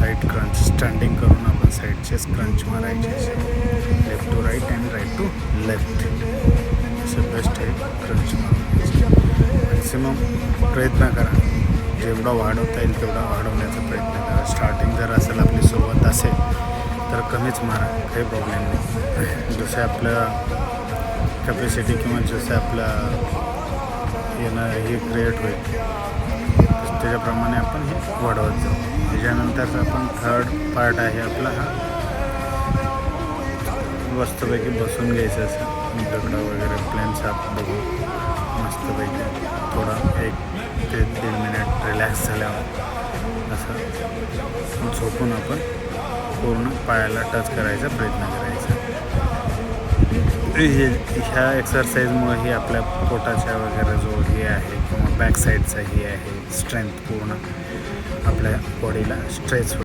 Side crunch standing करून आपण साईडचेच crunch मारायचे असे left to right and right to left असे बेस्ट आहे क्रंच मारायचे. मॅक्सिमम प्रयत्न करा जेवढा वाढवता येईल तेवढा वाढवण्याचा प्रयत्न करा. स्टार्टिंग जर असेल आपली सुरुवात असेल तर कमीच मारा, काही प्रॉब्लेम नाही. जसे आपल्या कॅपॅसिटी किंवा जसं आपलं येणं हे क्रिएट होईल त्याच्याप्रमाणे आपण हे वाढवत जाऊ. त्याच्यानंतर आपण थर्ड पार्ट आहे आपला हा मस्तपैकी बसून घ्यायचं असं दगडं वगैरे प्लेन साफ बघून मस्तपैकी थोडा 1 ते 1.5 मिनिट रिलॅक्स झाल्यावर असं झोपून आपण पूर्ण पायाला टच करायचा प्रयत्न करायचा. ह्या एक्सरसाइजमुळे ही आपल्या पोटाच्या वगैरे जो हे आहे किंवा बॅक साईडचा हे आहे स्ट्रेंथ पूर्ण आपल्या बॉडीला स्ट्रेच होईल.